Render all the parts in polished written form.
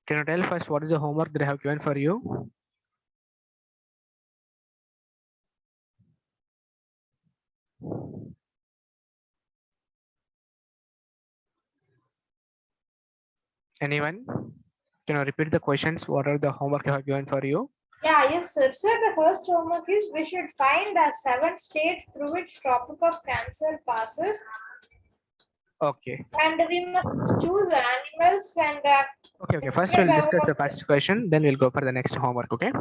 Can you tell first what is the homework that I have given for you? Anyone? Can you repeat the questions? What are the homework I have given for you? Yeah, yes, sir. Sir, the first homework is we should find the 7 states through which Tropic of Cancer passes, Okay. and we must choose animals and Okay. First describe we'll discuss the about. first question, then we'll go for the next homework. Okay.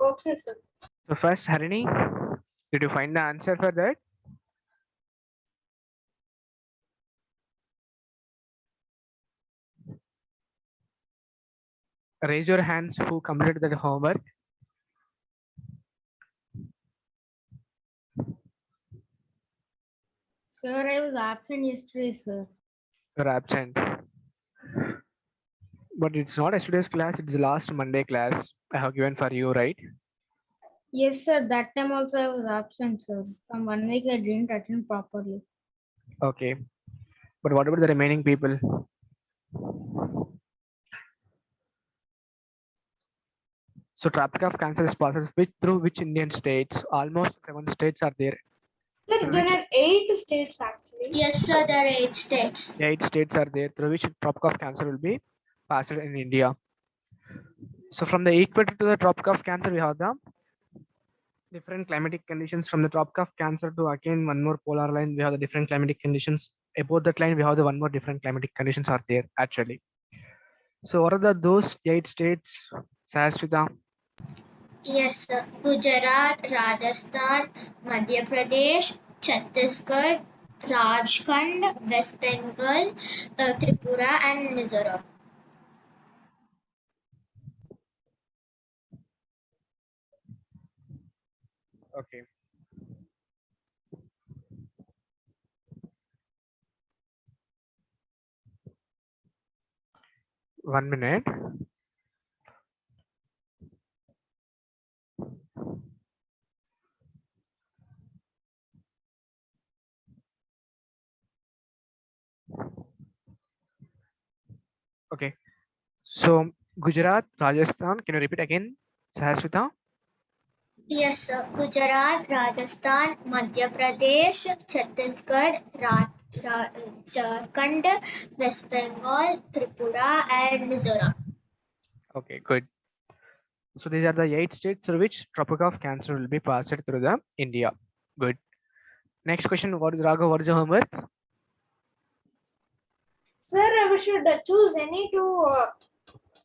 Okay, sir. So first, Harini, did you find the answer for that? Raise your hands who completed the homework. Sir, I was absent yesterday, sir. You're absent. But it's not yesterday's class, it's the last Monday class I have given for you, right? Yes, sir. That time also I was absent, sir. From 1 week I didn't attend properly. Okay. But what about the remaining people? So Tropic of Cancer is passes through which Indian states? Almost 7 states are there. Sir, there are 8 states actually. Yes, sir, there are 8 states. 8 states are there through which Tropic of Cancer will be passed in India. So from the equator to the Tropic of Cancer, we have the different climatic conditions. From the Tropic of Cancer to again one more polar line, we have the different climatic conditions. Above that line, we have the one more different climatic conditions are there actually. So what are those 8 states? Sahaswita? Yes, sir. Gujarat, Rajasthan, Madhya Pradesh, Chhattisgarh, Rajkhand, West Bengal, Tripura, and Mizoram. Okay. One minute. Okay. So Gujarat, Rajasthan. Can you repeat again, Sahaswita? Yes, sir. Gujarat, Rajasthan, Madhya Pradesh, Chhattisgarh, Jharkhand, West Bengal, Tripura, and Mizoram. Okay, good. So these are the 8 states through which Tropic of Cancer will be passed through the India. Good. Next question. What is Raghav? What is your homework? Sir, we should choose any 2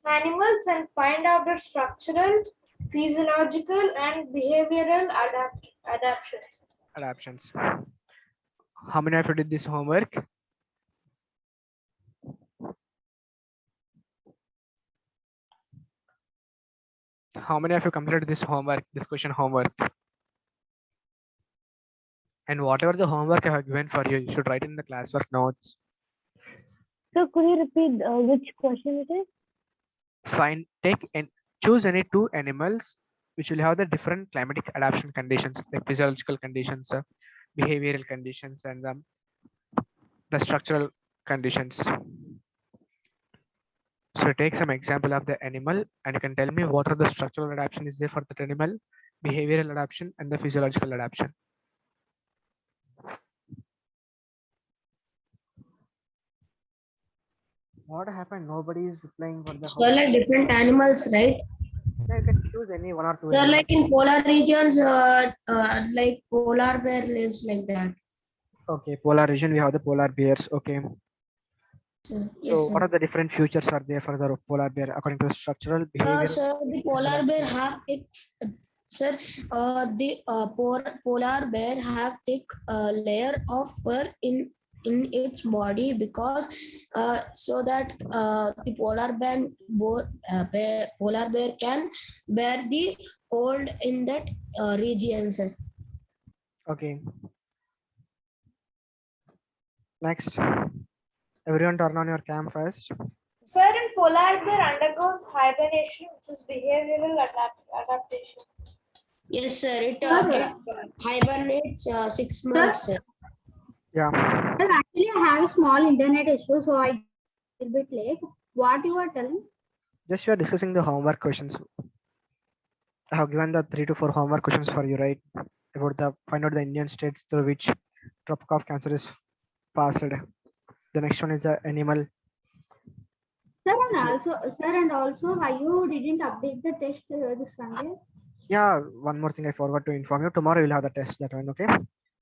animals and find out their structural, physiological, and behavioral adaptations. Adaptions. How many of you did this homework? How many of you completed this homework, this question homework? And whatever the homework I have given for you, you should write in the classwork notes. So could you repeat which question it is? Take and choose any 2 animals which will have the different climatic adaptation conditions, like physiological conditions, behavioral conditions, and the structural conditions. So take some example of the animal and you can tell me what are the structural adaptation is there for that animal, behavioral adaptation, and the physiological adaptation. What happened? Nobody is replying for the So like different animals, right? Yeah, you can choose any 1 or 2 So animals. like in polar regions, like polar bear lives like that. Okay, polar region, we have the polar bears. Okay. Yes, So what sir. are the different features are there for the polar bear according to the structural behavior? Sir, the polar bear have thick, sir. The polar bear have thick layer of fur in its body because so that the polar bear can bear the cold in that region, sir. Okay. Next. Everyone turn on your cam first. Sir, in polar bear undergoes hibernation, which is behavioral adaptation. Yes, sir. It hibernates 6 months, sir. Yeah. Well, actually, I have a small internet issue, so I a bit late. What you are telling? Just we are discussing the homework questions. I have given the 3 to 4 homework questions for you, right? About the find out the Indian states through which tropic of cancer is passed. The next one is the animal. Sir, and also, why you didn't update the test this Sunday? Yeah, one more thing I forgot to inform you. Tomorrow you'll have the test, that one, okay?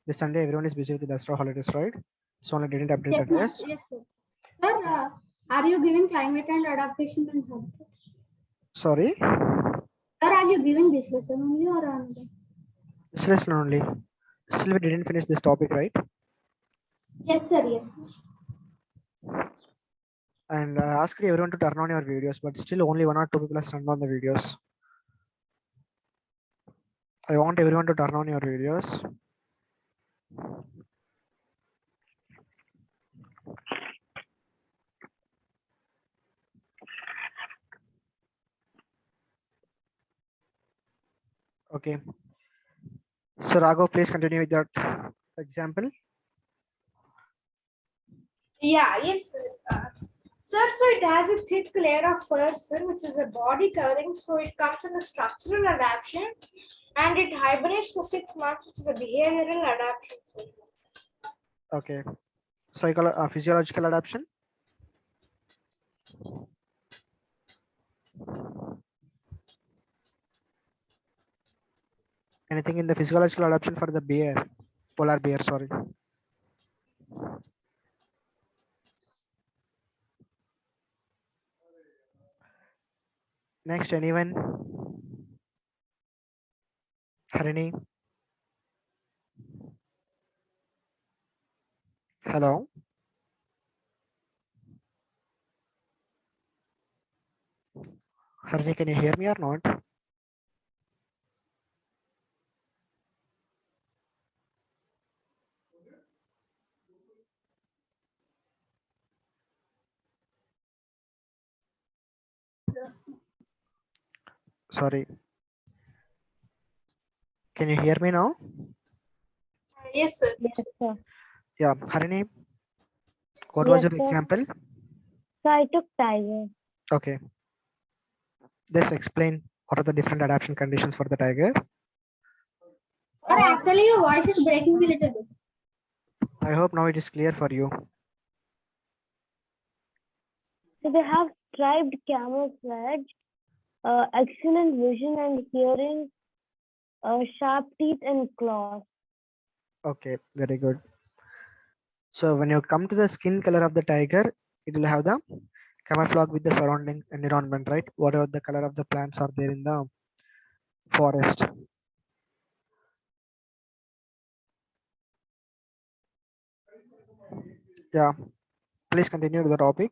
This Sunday everyone is busy with the Dasra holidays, right? So I didn't update Yes, the test. yes, sir. Sir, are you giving climate and adaptation and subjects? Sorry, Sir, are you giving this lesson only or another? this lesson only. Still we didn't finish this topic, right? Yes, sir. Yes. And I asked everyone to turn on your videos, but still only 1 or 2 people have turned on the videos. I want everyone to turn on your videos. Okay. So Raghav, please continue with that example. Yeah, yes, sir. Sir, so it has a thick layer of fur, sir, which is a body covering, so it comes in a structural adaptation, and it hibernates for 6 months, which is a behavioral adaptation. Sir. Okay. Physiological adaptation. Anything in the physiological adaptation for the bear, polar bear, sorry. Next, anyone? Harini? Hello? Harini, can you hear me or not? Sorry. Can you hear me now? Yes, sir. Yes, sir. Yeah, Harini, what was Yes, your sir. example? So I took tiger. Okay. Just explain what are the different adaptation conditions for the tiger. Sir, actually, your voice is breaking a little bit. I hope now it is clear for you. So they have striped camouflage, excellent vision and hearing, sharp teeth and claws. Okay, very good. So when you come to the skin color of the tiger, it will have the camouflage with the surrounding environment, right? Whatever the color of the plants are there in the forest. Yeah, please continue with the topic.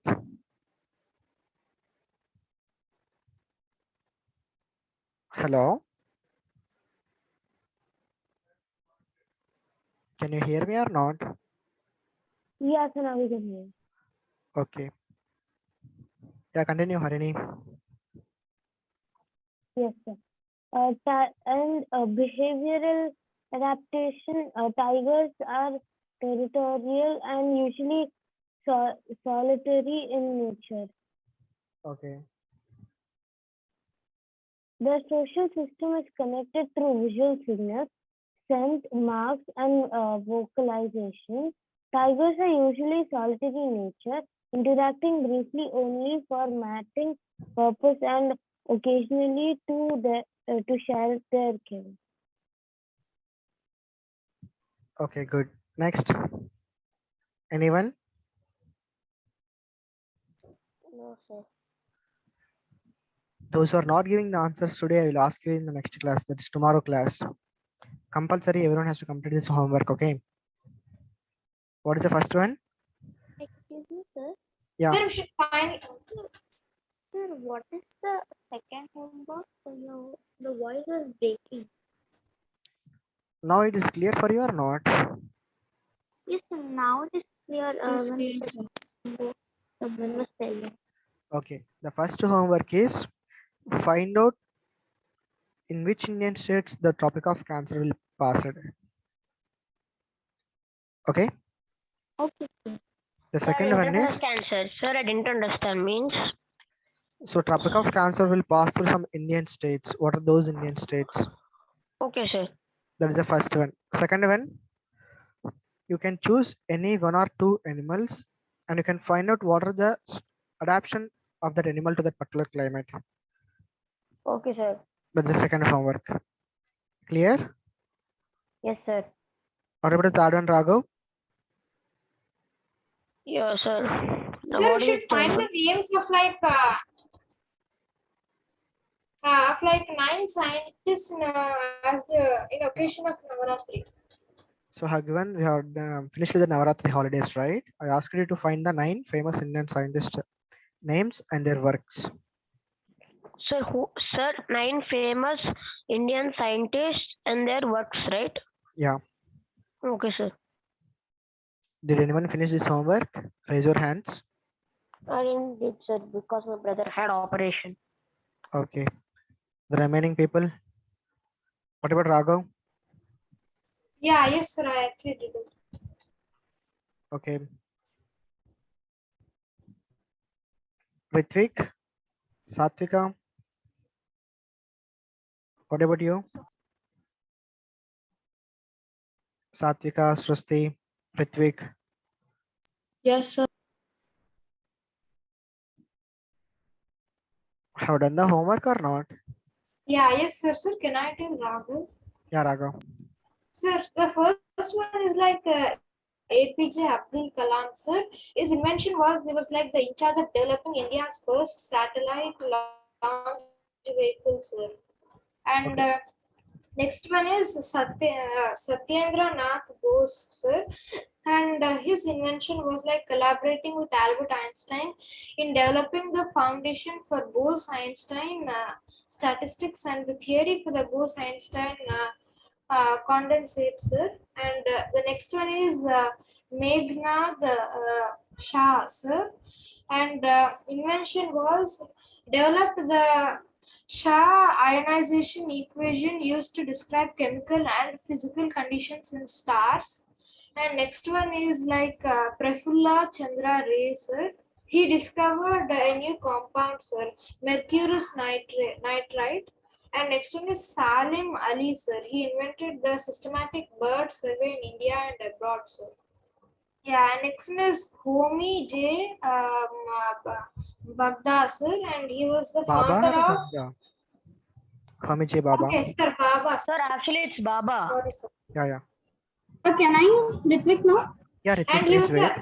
Hello, can you hear me or not? Yes, and now we can hear. Okay. Yeah, continue, Harini. Yes, sir. And behavioral adaptation. Tigers are territorial and usually solitary in nature. Okay. Their social system is connected through visual signals, scent, marks, and vocalization. Tigers are usually solitary in nature, interacting briefly only for mating purpose and occasionally to share their kill. Okay, good. Next. Anyone? No, sir. Those who are not giving the answers today, I will ask you in the next class, that is tomorrow class. Compulsory, everyone has to complete this homework, okay? What is the first one? Excuse me, sir. Yeah. Then we should find. Sir, what is the second homework? The voice was breaking. Now it is clear for you or not? Yes, sir, now it is clear. Yes, When clear, the sir. someone was telling. Okay. The first homework is find out in which Indian states the Tropic of Cancer will pass it. Okay. Okay, sir. The second one is, Cancer. Sir, I didn't understand. Means. so Tropic of Cancer will pass through some Indian states. What are those Indian states? Okay, sir. That is the first one. Second one, you can choose any one or two animals and you can find out what are the adaptation of that animal to that particular climate. Okay, sir. That's the second homework. Clear? Yes, sir. What about the third one, Raghav? Yeah, sir. Sir, What we is should it, find the names of like 9 scientists as the in occasion of Navaratri. So Hagwan, we have finished with the Navaratri holidays, right? I asked you to find the 9 famous Indian scientists names and their works. Sir, sir, 9 famous Indian scientists and their works, right? Yeah. Okay, sir. Did anyone finish this homework? Raise your hands. I didn't did, sir, because my brother had operation. Okay. The remaining people. What about Raghav? Yeah, yes, sir. I actually did it. Okay. Ritvik, Satvika. What about you? Satvika, Srasti, Ritvik. Yes, sir. Have done the homework or not? Yeah, yes, sir. Sir, can I tell Raghav? Yeah, Raghav. Sir, the first one is like APJ Abdul Kalam, sir. His invention was he was like the in charge of developing India's first satellite launch vehicle, sir. And Okay. next one is Satyendra Nath Bose, sir. And his invention was like collaborating with Albert Einstein in developing the foundation for Bose-Einstein statistics and the theory for the Bose-Einstein condensate, sir. And the next one is Meghnad Shah, sir. And invention was developed the Shah ionization equation used to describe chemical and physical conditions in stars. And next one is like Prafulla Chandra Ray, sir. He discovered a new compound, sir, mercurous nitrite. And next one is Salim Ali, sir. He invented the systematic bird survey in India and abroad, sir. Yeah, and next one is Homi J. Bagda, sir, and he was the Baba founder or of. Bagda? Hami J. Baba. Okay, sir, Baba. Sir, actually it's Baba. Sorry, sir. Yeah, yeah. Can I, Ritvik, now? Yeah, Ritvik, And he please was wait.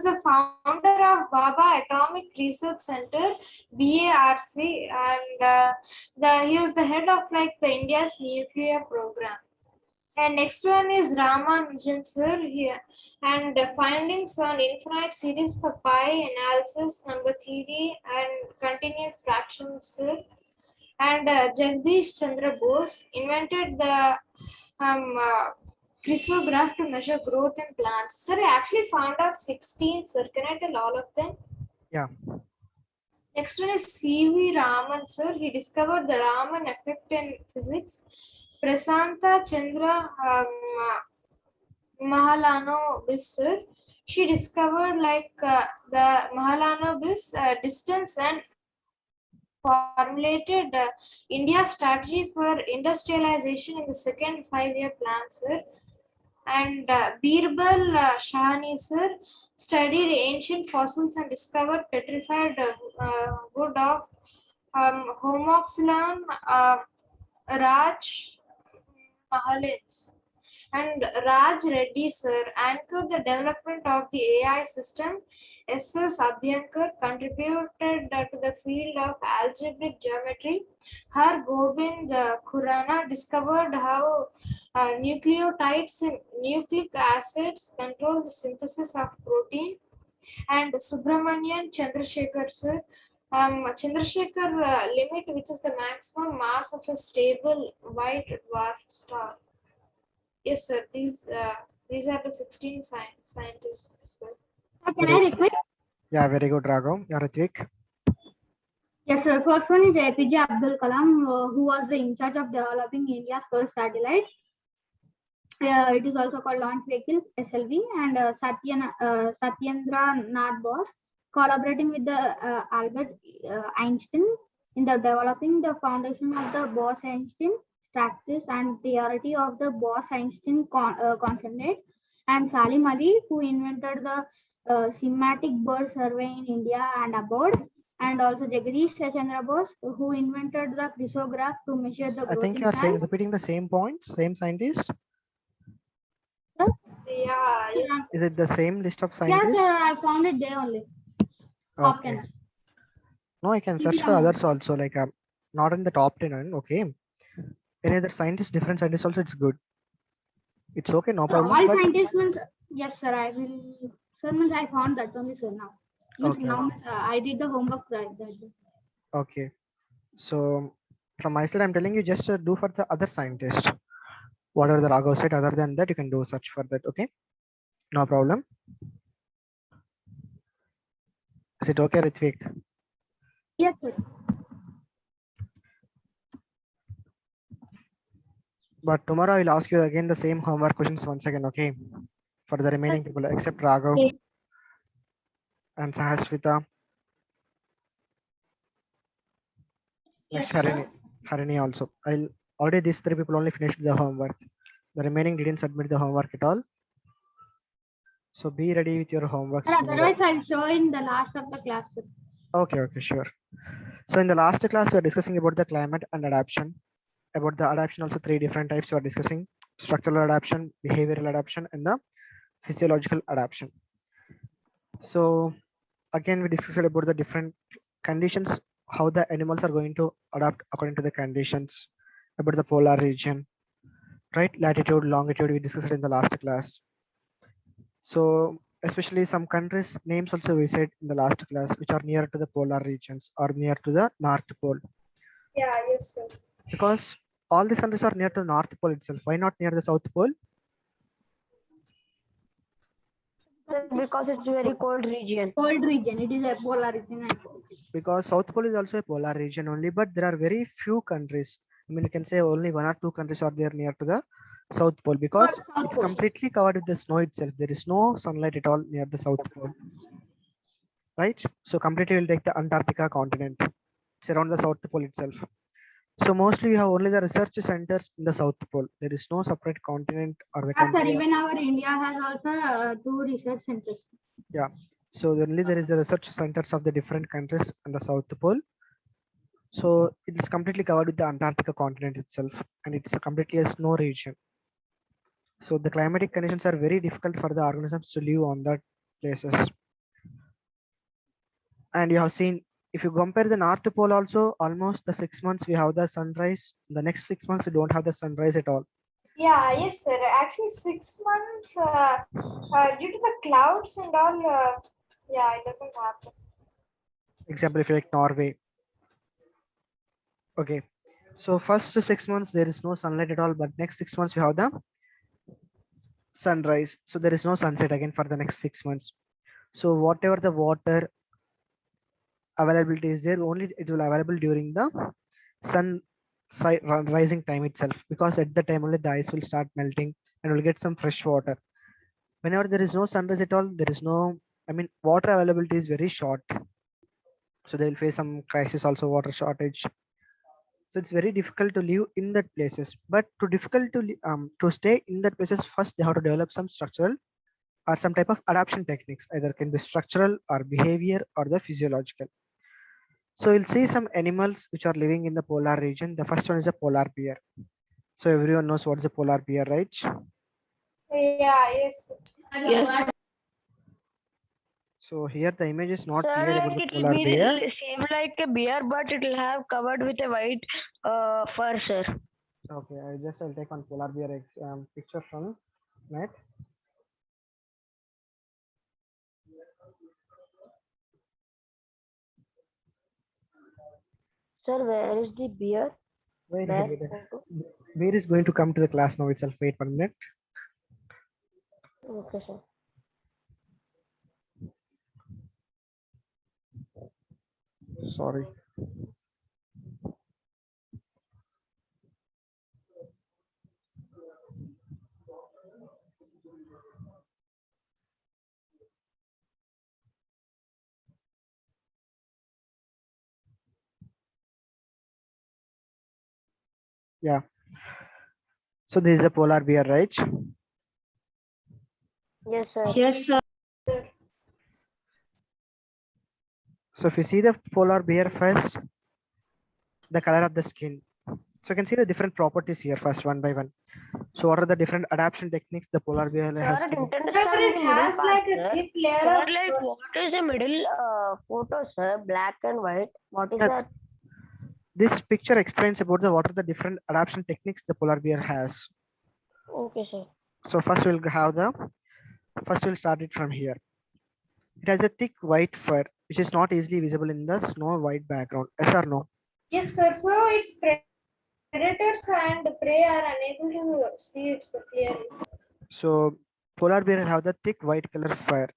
the founder of Baba Atomic Research Center, BARC, and he was the head of like the India's nuclear program. And next one is Ramanujan, sir, here. And the findings on infinite series for pi analysis, number theory, and continued fractions, sir. And Jagdish Chandra Bose invented the chrysograph to measure growth in plants. Sir, I actually found out 16, sir. Can I tell all of them? Yeah. Next one is C.V. Raman, sir. He discovered the Raman effect in physics. Prasanta Chandra Mahalanobis, sir. She discovered like the Mahalanobis distance and formulated India's strategy for industrialization in the second 5-year plan, sir. And Birbal Shahani, sir, studied ancient fossils and discovered petrified wood of Homoxylon Raj Mahalins. And Raj Reddy, sir, anchored the development of the AI system. S.S. Abhyankar contributed to the field of algebraic geometry. Har Gobind Khurana discovered how nucleotides in nucleic acids control the synthesis of protein. And Subramanian Chandrasekhar, sir, Chandrasekhar limit, which is the maximum mass of a stable white dwarf star. Yes, sir. These are the 16 scientists. Sir. Can I request? Yeah, very good, Raghav. Yeah, Ritvik. Yes, sir. First one is APJ Abdul Kalam, who was in charge of developing India's first satellite. It is also called Launch Vehicles (SLV), and Satyendra Nath Bose, collaborating with the Albert Einstein in the developing the foundation of the Bose-Einstein practice and theory of the Bose-Einstein consonant, and Salim Ali, who invented the semantic bird survey in India and abroad, and also Jagadish Chandra Bose, who invented the chrysograph to measure the I growth think in you are saying plants. repeating the same points, same scientist. Yeah, yes. Is it the same list of Yes, scientists? sir, I found it there only. Top Okay. 10. No, I can Keep it search for among. others also, like not in the top 10. Okay. Any other scientist, different scientists also, it's good. It's okay, no Sir, problem. all But scientists means, yes, sir, I will. Sir, means I found that only, sir, now. Means okay, now I did the homework that day. okay. So from my side, I'm telling you just do for the other scientist. Whatever the Raghav said, other than that, you can do search for that. Okay, no problem. Is it okay, Ritvik? Yes, sir. But tomorrow I will ask you again the same homework questions once again. Okay, for the remaining people except Raghav and Sahaswita. Next Harini also. I'll already these three people only finished the homework. The remaining didn't submit the homework at all. So be ready with your homework Sir, tomorrow. otherwise, I'll show in the last of the class, sir. Okay, sure. So in the last class, we are discussing about the climate and adaptation. About the adaptation, also three different types we are discussing: structural adaptation, behavioral adaptation, and the physiological adaptation. So again, we discussed about the different conditions, how the animals are going to adapt according to the conditions, about the polar region, right? Latitude, longitude, we discussed it in the last class. So especially some countries names also we said in the last class, which are near to the polar regions or near to the North Pole. Yeah, yes, sir. Because all these countries are near to North Pole itself. Why not near the South Pole? Because it's very cold region. Cold region. It is a polar region. Because South Pole is also a polar region only, but there are very few countries. I mean, you can say only 1 or 2 countries are there near to the South Pole because South it's Pole. completely covered with the snow itself. There is no sunlight at all near the South Pole, right? So completely will take the Antarctica continent. It's around the South Pole itself. So mostly we have only the research centers in the South Pole. There is no separate continent or the Yes, sir, country. even our India has also 2 research centers. Yeah. So only there is the research centers of the different countries on the South Pole. So it is completely covered with the Antarctica continent itself, and it's a completely a snow region. So the climatic conditions are very difficult for the organisms to live on that places. And you have seen, if you compare the North Pole also, almost the 6 months we have the sunrise. The next 6 months we don't have the sunrise at all. Yeah, yes, sir. Actually, 6 months due to the clouds and all. Yeah, it doesn't happen. Example, if you like Norway. Okay. So first 6 months there is no sunlight at all, but next 6 months we have the sunrise. So there is no sunset again for the next 6 months. So whatever the water availability is there, only it will available during the sun rising time itself, because at the time only the ice will start melting and we'll get some fresh water. Whenever there is no sunrise at all, there is no, I mean, water availability is very short. So they will face some crisis also, water shortage. So it's very difficult to live in that places. But to stay in that places, first they have to develop some structural or some type of adaptation techniques. Either can be structural or behavior or the physiological. So you'll see some animals which are living in the polar region. The first one is a polar bear. So everyone knows what is a polar bear, right? Yeah, yes, sir. Yes. So here the image is not Sir, clear about like the it will polar be bear. same like a bear, but it will have covered with a white fur, sir. Okay, I'll take one polar bear picture from net. Sir, where is the bear? Wait, Bear wait, wait. photo? Bear is going to come to the class now itself. Wait 1 minute. Okay, sir. Sorry. Yeah. So this is a polar bear, right? Yes, sir. Yes, sir. So if you see the polar bear first, the color of the skin. So you can see the different properties here first one by one. So what are the different adaptation techniques the polar bear Sir, has I to do? didn't Sir, understand it the middle has part, like a sir. thick layer Sir, of like what is the middle photo, sir? Black and white. What is Yeah. that? This picture explains about the what are the different adaptation techniques the polar bear has. Okay, sir. So first we'll start it from here. It has a thick white fur which is not easily visible in the snow white background. Yes or no? Yes, sir. So its predators and prey are unable to see it so clearly. So polar bear have the thick white color fur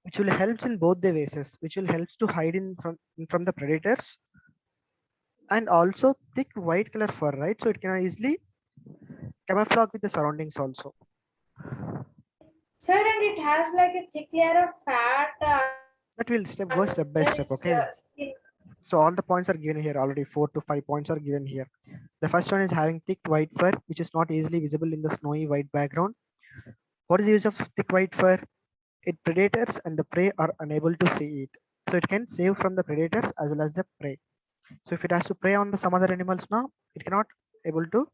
which will helps in both the ways, which will helps to hide from the predators, and also thick white color fur, right? So it can easily camouflage with the surroundings also. Sir, and it has like a thick layer of fat That will go step by under step. its Okay. skin. So all the points are given here already. 4 to 5 points are given here. The first one is having thick white fur, which is not easily visible in the snowy white background. What is the use of thick white fur? It predators and the prey are unable to see it. So it can save from the predators as well as the prey. So if it has to prey on some other animals now, it cannot able to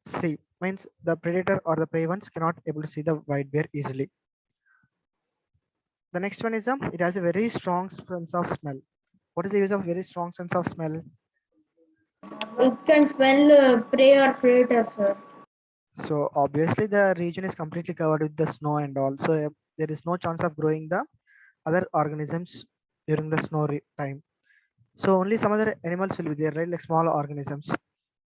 see. Means the predator or the prey ones cannot able to see the white bear easily. The next one is it has a very strong sense of smell. What is the use of very strong sense of smell? It can smell prey or predator, sir. So obviously the region is completely covered with the snow and all. So there is no chance of growing the other organisms during the snow time. So only some other animals will be there, right? Like small organisms.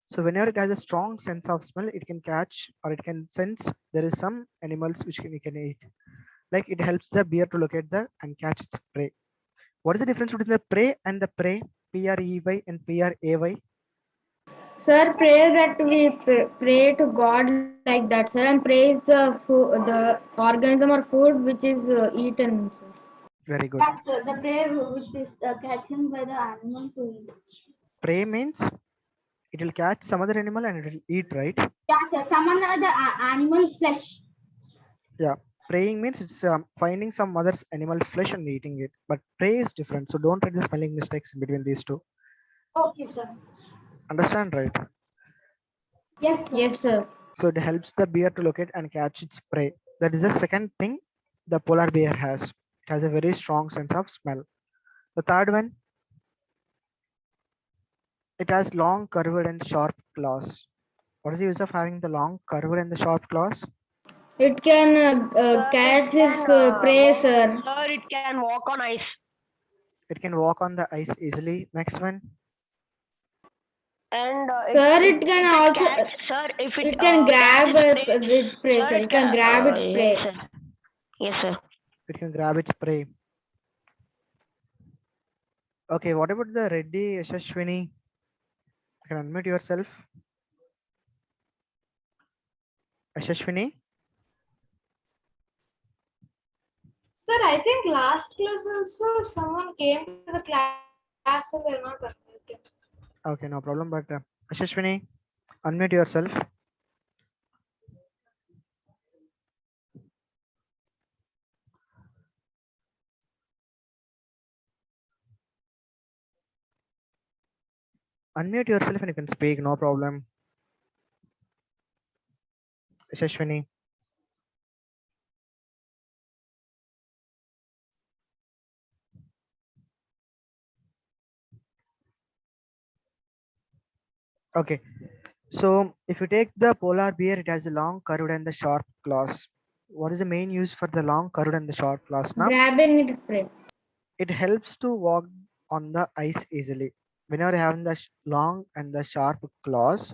So whenever it has a strong sense of smell, it can catch or it can sense there is some animals which it can eat. Like it helps the bear to locate the and catch its prey. What is the difference between the prey and the prey? Prey and Pray? Sir, pray that we pray to God like that, sir, and praise the organism or food which is eaten, sir. Very good. That's the prey which is catching by the animal to eat. Prey means it will catch some other animal and it will eat, right? Yeah, sir. Summon the animal flesh. Yeah. Praying means it's finding some other's animal flesh and eating it. But prey is different. So don't try the spelling mistakes in between these two. Okay, sir. Understand, right? Yes, sir. Yes, sir. So it helps the bear to locate and catch its prey. That is the second thing the polar bear has. It has a very strong sense of smell. The third one, it has long, curved, and sharp claws. What is the use of having the long, curved, and the sharp claws? It can Sir, catch it his can prey, walk. sir. Sir, it can walk on ice. It can walk on the ice easily. Next one, And Sir, it can if it also catch, sir, if it it can grab catch its prey, its prey, sir, sir. It can grab its prey. yes, sir. Yes, sir. it can grab its prey. Okay, what about the Reddy Yashashwini? You can unmute yourself. Yashashwini? Sir, I think last class also someone came to the class and they're not unmuted. Okay, no problem. But Yashashwini, unmute yourself. Unmute yourself and you can speak, no problem. Yashashwini. Okay, so if you take the polar bear, it has a long, curved, and the sharp claws. What is the main use for the long, curved, and the sharp claws now? Grabbing its prey. It helps to walk on the ice easily. Whenever you have the long and the sharp claws,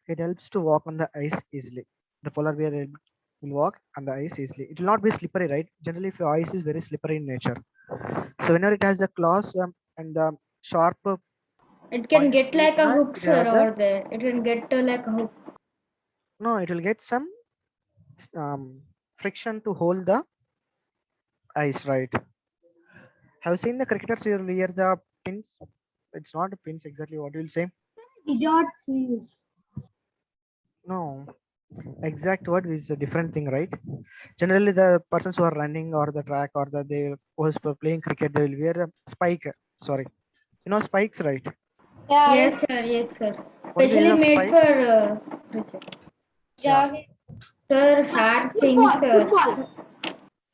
it helps to walk on the ice easily. The polar bear will walk on the ice easily. It will not be slippery, right? Generally, if your ice is very slippery in nature. So whenever it has the claws and the sharp It can pointed get teeth, like a hook, it sir, have the over there. It can get like a hook. no, it will get some friction to hold the ice, right? Have you seen the cricketers here near the pins? It's not pins exactly what you'll say. Idiots use. No, exact word is a different thing, right? Generally, the persons who are running or the track or they who is playing cricket, they will wear a spike. Sorry, you know spikes, right? Yeah, Yes, sir. Yes, sir. What is the use Especially of made spike? for cricket. Yeah. Javi. Sir, hard things, Football, sir. football.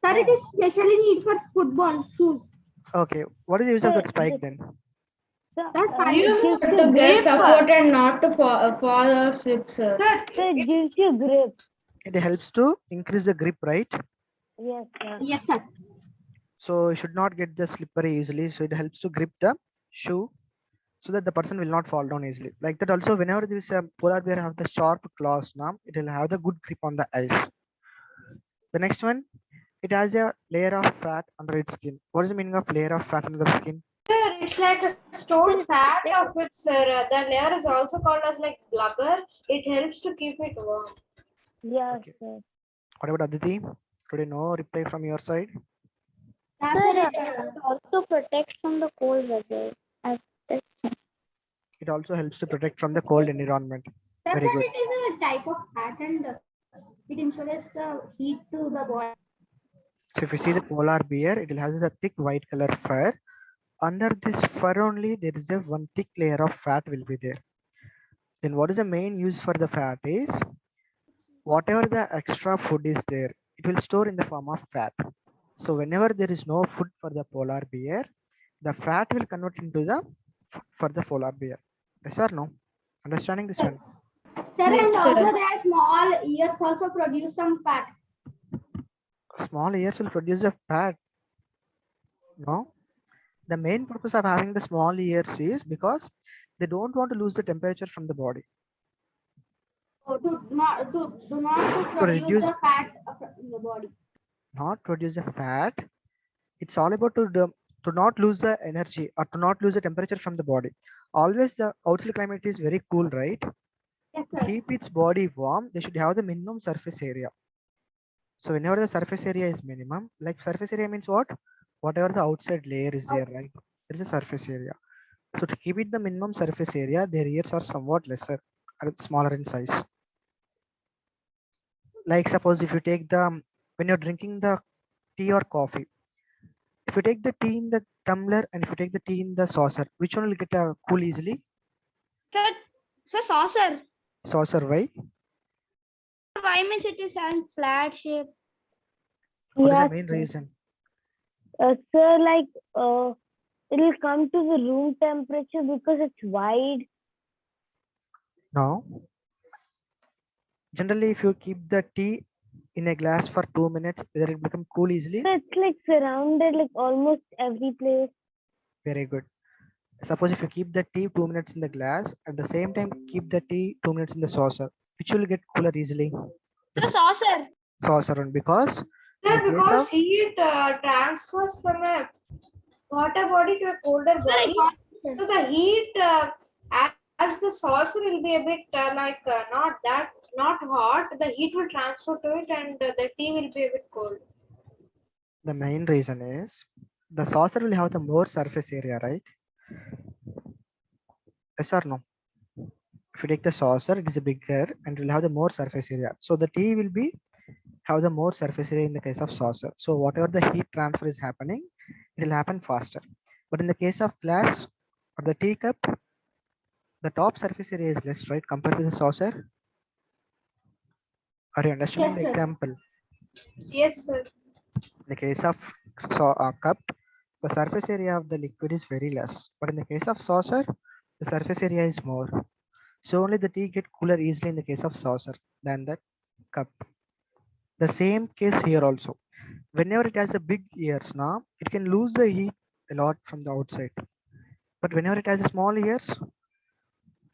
Sir, it Oh, is specially need for football shoes. okay. What is the use of Sir, that spike then? sir, Sir, it fight. gives Sir, you to get grip. support and not to fall or slip, sir. Sir, Sir, it gives it's you grip. It helps to increase the grip, right? Yes, sir. Yes, sir. So you should not get the slippery easily. So it helps to grip the shoe so that the person will not fall down easily. Like that also, whenever there is a polar bear have the sharp claws now, it will have the good grip on the ice. The next one, it has a layer of fat under its skin. What is the meaning of layer of fat under the skin? sir, it's like a stored fat of it, sir. The layer is also called as like blubber. It helps to keep it warm. Yes, Okay. sir. What about Aditi? Today no reply from your side. Sir, Sir, sir, it also protects from the cold weather. As It also helps to protect from the cold environment. sir, Very good. it is a type of fat and it insulates the heat to the body. So if you see the polar bear, it will have a thick white color fur. Under this fur only, there is a one thick layer of fat will be there. Then what is the main use for the fat is whatever the extra food is there, it will store in the form of fat. So whenever there is no food for the polar bear, the fat will convert into the for the polar bear. Yes or no? Understanding this one? Sir, Yes, and sir. also their small ears also produce some fat. Small ears will produce a fat. No. The main purpose of having the small ears is because they don't want to lose the temperature from the body. Do not to To produce reduce, the fat in the body. not produce the fat. It's all about to not lose the energy or to not lose the temperature from the body. Always the outside climate is very cool, right? Yes, To sir. keep its body warm, they should have the minimum surface area. So whenever the surface area is minimum, like surface area means what? Whatever the outside layer is there, right? There is a surface area. So to keep it the minimum surface area, their ears are somewhat lesser or smaller in size. Like suppose if you take the when you're drinking the tea or coffee, if you take the tea in the tumbler and if you take the tea in the saucer, which one will get cool easily? Sir, saucer. Saucer, why? Why means it is having flat shape? What is the Yes, main sir. reason? Sir, like, it'll come to the room temperature because it's wide. No. Generally, if you keep the tea in a glass for 2 minutes, whether it become cool easily. So it's like surrounded like almost every place. Very good. Suppose if you keep the tea 2 minutes in the glass, at the same time keep the tea 2 minutes in the saucer, which will get cooler easily. The Saucer. saucer one because in Sir, the case because of heat transfers from a hotter body to a colder body. So the heat as the saucer will be a bit not hot. The heat will transfer to it and the tea will be a bit cold. the main reason is the saucer will have the more surface area, right? Yes or no? If you take the saucer, it is bigger and it will have the more surface area. So the tea will be have the more surface area in the case of saucer. So whatever the heat transfer is happening, it will happen faster. But in the case of glass or the teacup, the top surface area is less, right, compared to the saucer. Are you understanding Yes, the sir. example? Yes, sir. In the case of cup, the surface area of the liquid is very less. But in the case of saucer, the surface area is more. So only the tea get cooler easily in the case of saucer than the cup. The same case here also. Whenever it has a big ears now, it can lose the heat a lot from the outside. But whenever it has a small ears,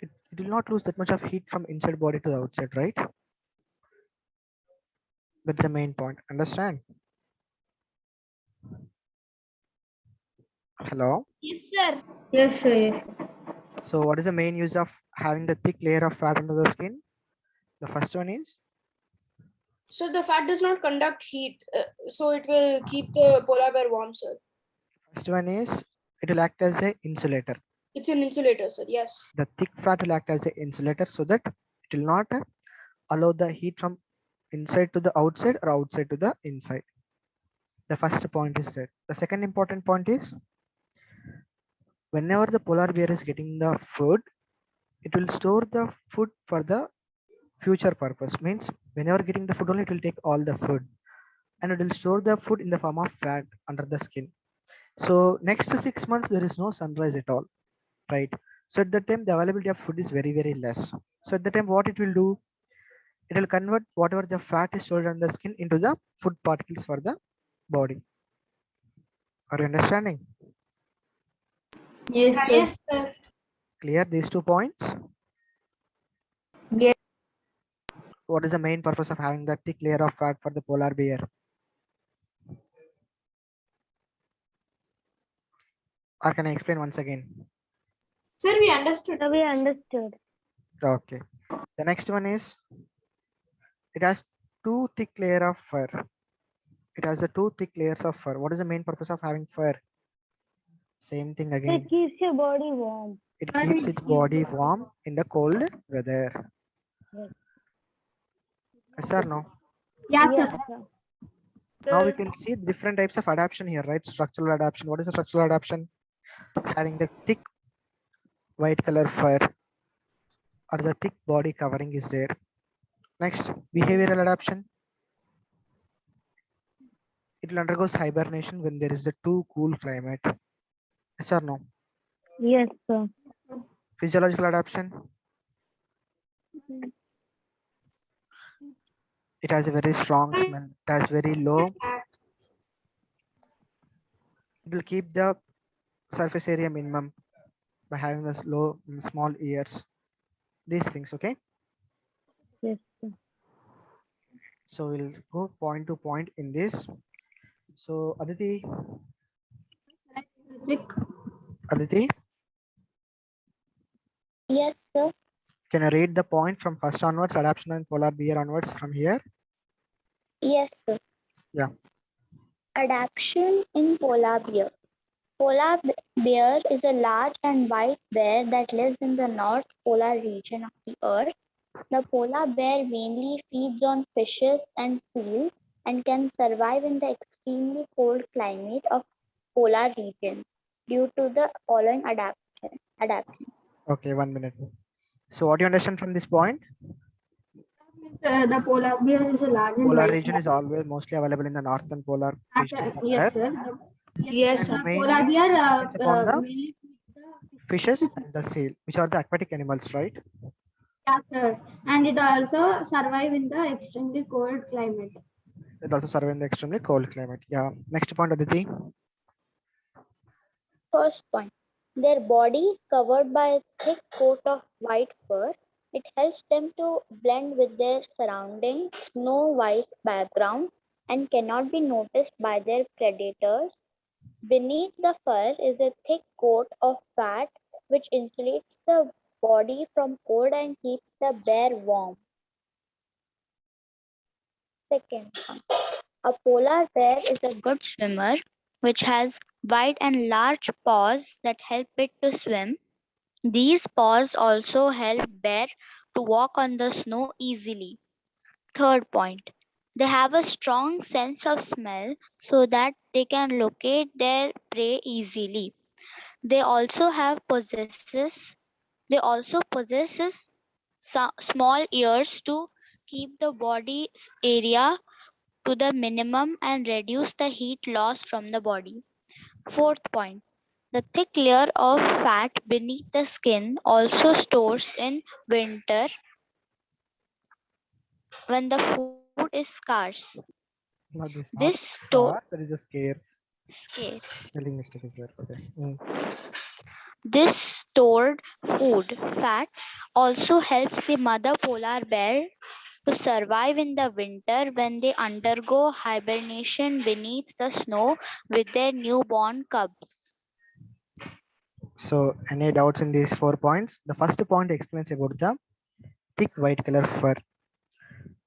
it will not lose that much of heat from inside body to the outside, right? That's the main point. Understand? Hello? Yes, sir. Yes, sir. Yes. So what is the main use of having the thick layer of fat under the skin? The first one is So the fat does not conduct heat, so it will keep the polar bear warm, sir. it will act as a insulator. It's an insulator, sir. Yes. The thick fat will act as an insulator so that it will not allow the heat from inside to the outside or outside to the inside. The first point is that. The second important point is whenever the polar bear is getting the food, it will store the food for the future purpose. Means whenever getting the food only, it will take all the food and it will store the food in the form of fat under the skin. So next 6 months there is no sunrise at all, right? So at that time the availability of food is very less. So at the time what it will do, it will convert whatever the fat is stored on the skin into the food particles for the body. Are you understanding? Yes, sir. Yes, sir. Clear these 2 points? Yes. What is the main purpose of having that thick layer of fat for the polar bear? Or can I explain once again? Sir, we understood. So we understood. Okay. The next one is it has 2 thick layer of fur. It has 2 thick layers of fur. What is the main purpose of having fur? Same thing It again. keeps your body warm. It keeps its body warm in the cold weather. Yes. Yes or no? Yeah, Yes, sir. sir. Now we can see different types of adaptation here, right? Structural adaptation. What is the structural adaptation? Having the thick white color fur or the thick body covering is there. Next, behavioral adaptation. It will undergo hibernation when there is a too cool climate. Yes or no? Yes, sir. Physiological adaptation. It has a very strong smell. It has very low. It will keep the surface area minimum by having the small ears. These things, okay? Yes, sir. So we'll go point to point in this. So Aditi, Yes, sir. can you read the point from first onwards, adaptation and polar bear onwards from here? Yes, sir. Yeah. Adaptation in polar bear. Bear is a large and white bear that lives in the north polar region of the earth. The polar bear mainly feeds on fishes and seals and can survive in the extremely cold climate of polar region due to the following adaptation. Okay, 1 minute. So what do you understand from this point? The polar bear is a large and Polar white. region is always mostly available in the northern polar region of the Yes, Earth. sir. Yes, The sir. polar Mainly bear depends upon the mainly fishes and the seal, which are the aquatic animals, right? yes, sir. And it also survive in the extremely cold climate. It also survive in the extremely cold climate. Yeah. Next point, Aditi. First point, their body is covered by a thick coat of white fur. It helps them to blend with their surrounding snow white background and cannot be noticed by their predators. Beneath the fur is a thick coat of fat which insulates the body from cold and keeps the bear warm. Second point, a polar bear is a good swimmer which has wide and large paws that help it to swim. These paws also help bear to walk on the snow easily. Third point, they have a strong sense of smell so that they can locate their prey easily. They also possesses small ears to keep the body area to the minimum and reduce the heat loss from the body. Fourth point, the thick layer of fat beneath the skin also stores in winter when the food is scarce. No, this This not store scar. There is a scare. scarce. Spelling mistake is there. Okay. This stored food fat also helps the mother polar bear to survive in the winter when they undergo hibernation beneath the snow with their newborn cubs. So any doubts in these 4 points? The first point explains about the thick white color fur,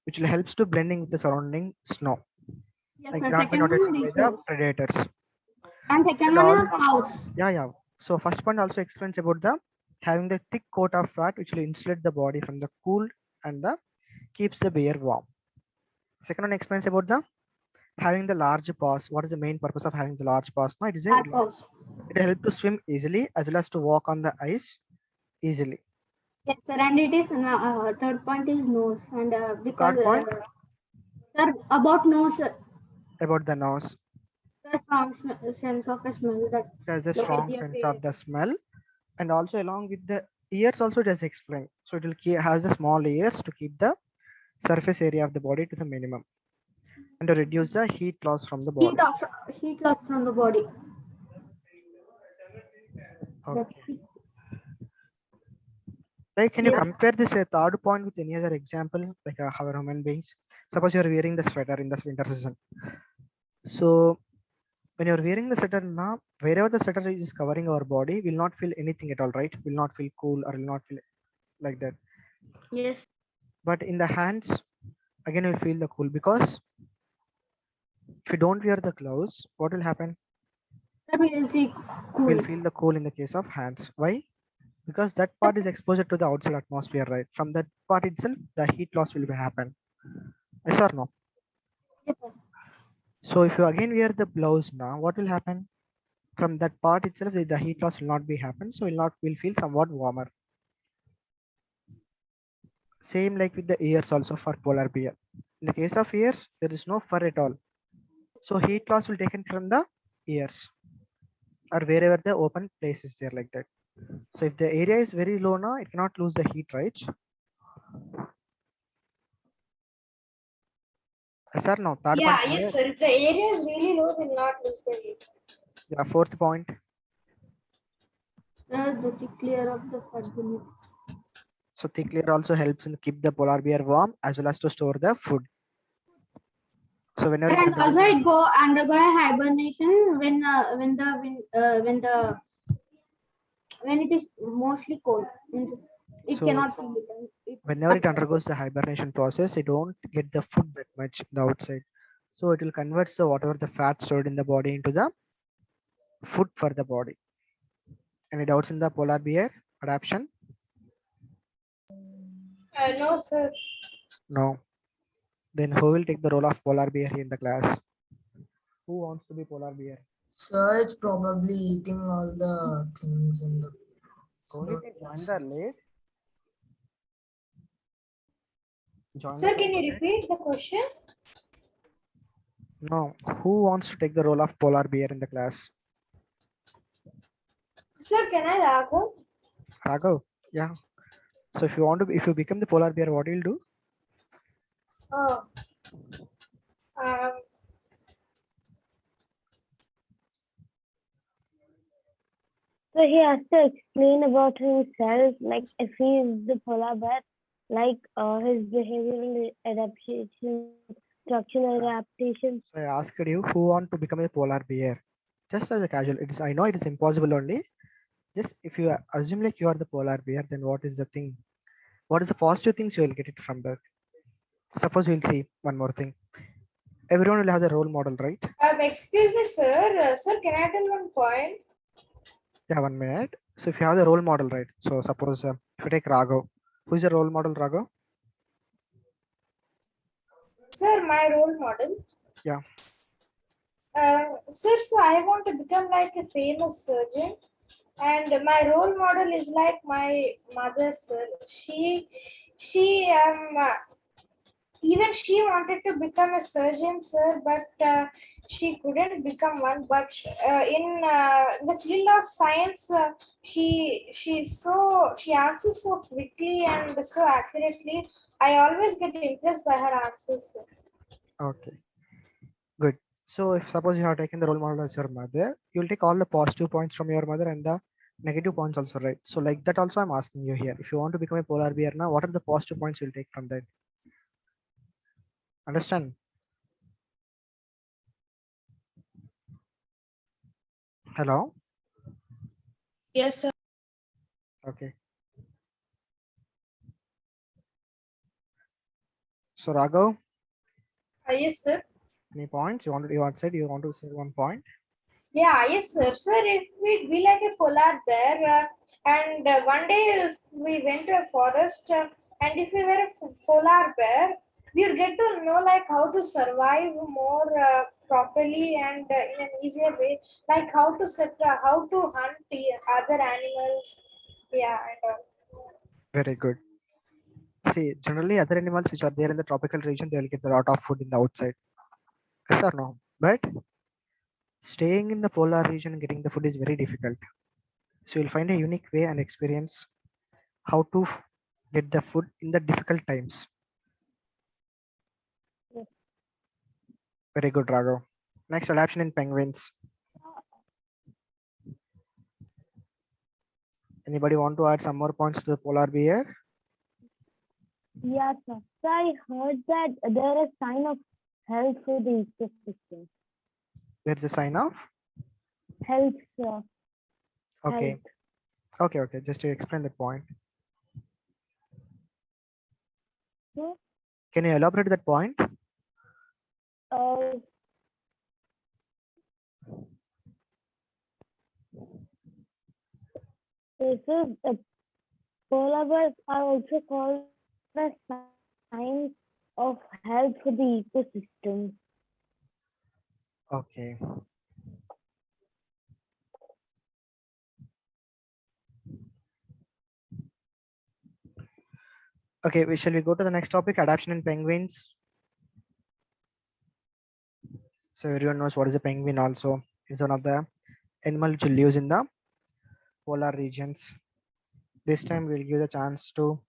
which will helps to blending with the surrounding snow. Yes, Like sir. cannot be Second noticed one by is the those. predators. And second And one all is cows. yeah. So first point also explains about the having the thick coat of fat which will insulate the body from the cold and the keeps the bear warm. Second one explains about the having the large paws. What is the main purpose of having the large paws? No, it is a, Tadpoles. it helps to swim easily as well as to walk on the ice easily. Yes, sir. And it is third point is nose, and because Third point sir, about nose, about the nose. the strong sense of a smell that It has a locate strong your sense favorite. of the smell, and also along with the ears also it has explained. So it will has the small ears to keep the surface area of the body to the minimum and to reduce the heat loss from the Heat body. of heat loss from the body. Okay. Like, can you Yes. compare this third point with any other example, like how human beings? Suppose you are wearing the sweater in this winter season. So when you're wearing the sweater now, wherever the sweater is covering our body, will not feel anything at all, right? Will not feel cool or will not feel like that. Yes. But in the hands, again, you'll feel the cool because if you don't wear the gloves, what will happen? Sir, we will see cool. We'll feel the cool in the case of hands. Why? Because that part is exposed to the outside atmosphere, right? From that part itself, the heat loss will happen. Yes or no? Yes, sir. So if you again wear the blouse now, what will happen? From that part itself, the heat loss will not be happen. So will feel somewhat warmer. Same like with the ears also for polar bear. In the case of ears, there is no fur at all. So heat loss will taken from the ears or wherever the open place is there like that. So if the area is very low now, it cannot lose the heat, right? Yes or no? Third Yeah, point yes, clear? sir. If the area is really low, will not lose the heat. Yeah, fourth point. The thick layer of the fur beneath. So thick layer also helps in keep the polar bear warm as well as to store the food. So whenever it And also undergoes, it go undergo a hibernation when it is mostly cold. Means it so cannot feel it. It whenever it undergoes the hibernation process, it don't get the food that much in the outside. So it will convert the whatever the fat stored in the body into the food for the body. Any doubts in the polar bear adaptation? No, sir. No. Then who will take the role of polar bear in the class? Who wants to be polar bear? Sir, it's probably eating all the things in the. Rohit, join the late. Join Sir, the can class you late. repeat the question? No. Who wants to take the role of polar bear in the class? Sir, can I Raghav? Raghav? Yeah. So if you become the polar bear, what will you do? Oh. Um, So he has to explain about himself, like if he is the polar bear, like his behavioral adaptation, structural adaptation. So I asked you who want to become a polar bear. Just as a casual, I know it is impossible only. Just if you assume like you are the polar bear, then what is the thing? What is the positive things you will get it from that? Suppose we'll see one more thing. Everyone will have the role model, right? excuse me, sir. Sir, can I tell one point? Yeah, 1 minute. So if you have the role model, right? So suppose if you take Raghav, who is the role model, Raghav? Sir, my role model. Yeah. Sir, so I want to become like a famous surgeon, and my role model is like my mother, sir. Even she wanted to become a surgeon, sir, but she couldn't become one. But in the field of science, she answers so quickly and so accurately. I always get impressed by her answers, sir. Okay. Good. So if suppose you have taken the role model as your mother, you will take all the positive points from your mother and the negative points also, right? So like that also I'm asking you here. If you want to become a polar bear now, what are the positive points you'll take from that? Understand? Hello? Yes, sir. Okay. So Raghav, Yes, sir. any points? You want to say one point? Yeah, yes, sir. Sir, if we'd be like a polar bear, and one day we went to a forest, And if we were a polar bear, we would get to know like how to survive more properly and in an easier way, like how to how to hunt other animals. Yeah, and Very good. See, generally other animals which are there in the tropical region, they will get a lot of food in the outside. Yes or no? But staying in the polar region and getting the food is very difficult. So you'll find a unique way and experience how to get the food in the difficult times. Yes. Very good, Raghav. Next, adaptation in penguins. Anybody want to add some more points to the polar bear? Yeah, sir. So I heard that there is sign of health for the ecosystem. There's a sign of. Health, sir. Okay. Okay. Just to explain the point. Sir, Can you elaborate that point? this is polar bears are also called as signs of health for the ecosystem. Okay. Okay, shall we go to the next topic, adaptation in penguins? So everyone knows what is a penguin also. It's one of the animal which lives in the polar regions. This time we'll give the chance to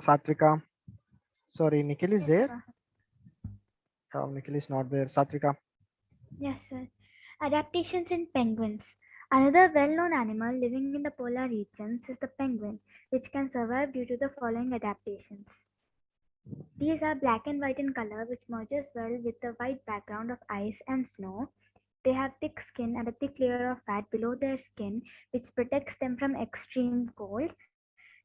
Satvika. Sorry, Nikhil is there. Nikhil is not there. Satvika. Yes, sir. Adaptations in penguins. Another well-known animal living in the polar regions is the penguin, which can survive due to the following adaptations. These are black and white in color, which merges well with the white background of ice and snow. They have thick skin and a thick layer of fat below their skin, which protects them from extreme cold.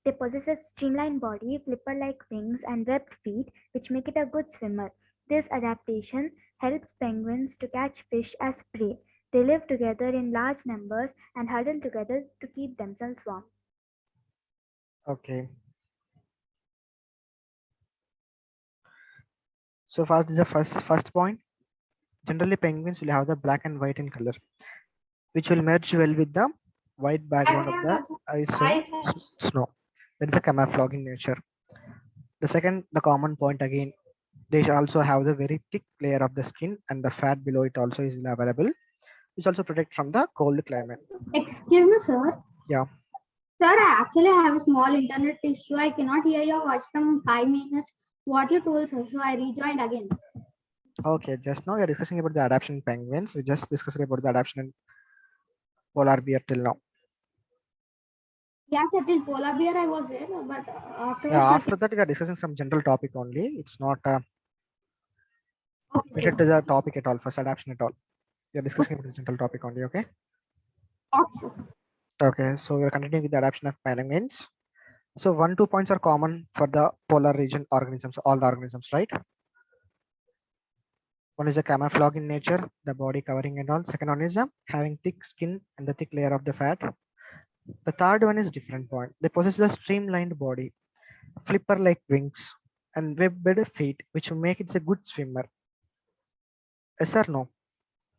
They possess a streamlined body, flipper-like wings, and webbed feet, which make it a good swimmer. This adaptation helps penguins to catch fish as prey. They live together in large numbers and huddle together to keep themselves warm. Okay. So first is the first point. Generally, penguins will have the black and white in color, which will merge well with the white background of the ice and snow. That is a camouflage in nature. The second, the common point again, they also have the very thick layer of the skin and the fat below it also is available, which also protect from the cold climate. Excuse me, sir. Yeah. Sir, I actually have a small internet issue. I cannot hear your voice from 5 minutes. What you told, sir, so I rejoined again. Okay, just now we are discussing about the adaptation in penguins. We just discussed about the adaptation in polar bear till now. Yes, sir, till polar bear I was there, but after that we are discussing some general topic only. It's not related to the topic at all, first adaptation at all. We are discussing about the general topic only, okay? Okay, so we're continuing with the adaptation of penguins. So 1-2 points are common for the polar region organisms, all the organisms, right? One is the camouflage in nature, the body covering and all. Second one is having thick skin and the thick layer of the fat. The third one is different point. They possess the streamlined body, flipper-like wings, and webbed feet, which will make it a good swimmer. Yes or no?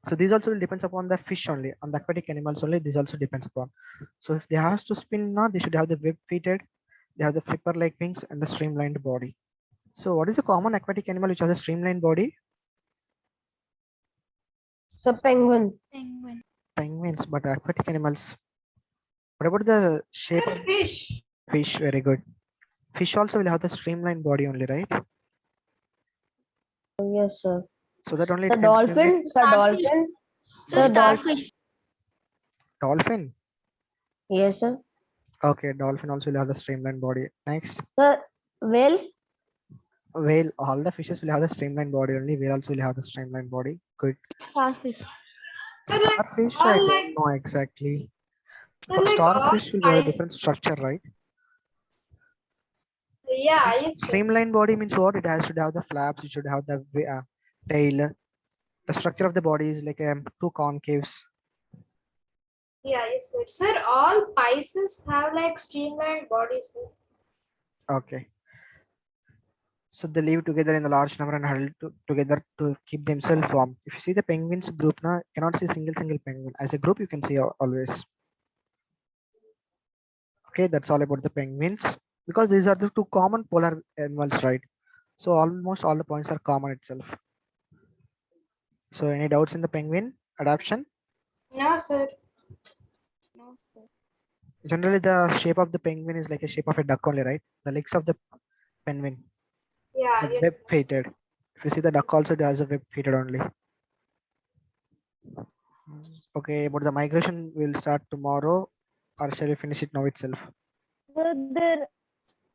So these also depends upon the fish only, on the aquatic animals only. This also depends upon. So if they have to spin now, they should have the web-feeted. They have the flipper-like wings and the streamlined body. So what is the common aquatic animal which has a streamlined body? So penguin. Penguins, but aquatic animals. What about the shape of fish? Fish, very good. Fish also will have the streamlined body only, right? Yes, sir. So that only The it can streamline- dolphin. Sir, dolphin. Sir, dolphin. Dolphin. Yes, sir. Okay, dolphin also will have the streamlined body. Next, Sir, whale. whale. All the fishes will have the streamlined body only. Whale also will have the streamlined body. Good. Starfish. Starfish, I don't know exactly. But starfish will have a different structure, right? Yeah, yes. Streamlined body means what? It has to have the flaps. It should have the tail. The structure of the body is like two concaves. Yeah, yes, sir. Sir, all Pisces have like streamlined bodies. Sir. Okay. So they live together in a large number and huddle together to keep themselves warm. If you see the penguins group now, cannot see single penguin. As a group, you can see always. Okay, that's all about the penguins. Because these are the two common polar animals, right? So almost all the points are common itself. So any doubts in the penguin adaptation? No, sir. Generally, the shape of the penguin is like a shape of a duck only, right? The legs of the penguin, Yeah, the yes. web Sir. faded. If you see the duck also, it has a web faded only. Okay, about the migration, we'll start tomorrow, or shall we finish it now itself? So their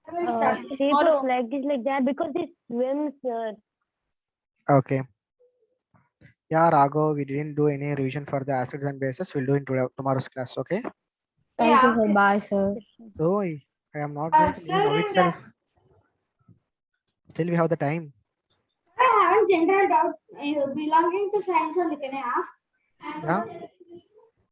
I will start shape tomorrow. of leg is like that because it swims, sir. Okay. Yeah, Raghav, we didn't do any revision for the acids and bases. We'll do in tomorrow's class. Okay. Thank you, Yeah, sir. okay. Bye, sir. Oh, I am not going to leave Sir, now and itself. Still, we have the time. I have a general doubt belonging to science only. Can I ask? Yeah.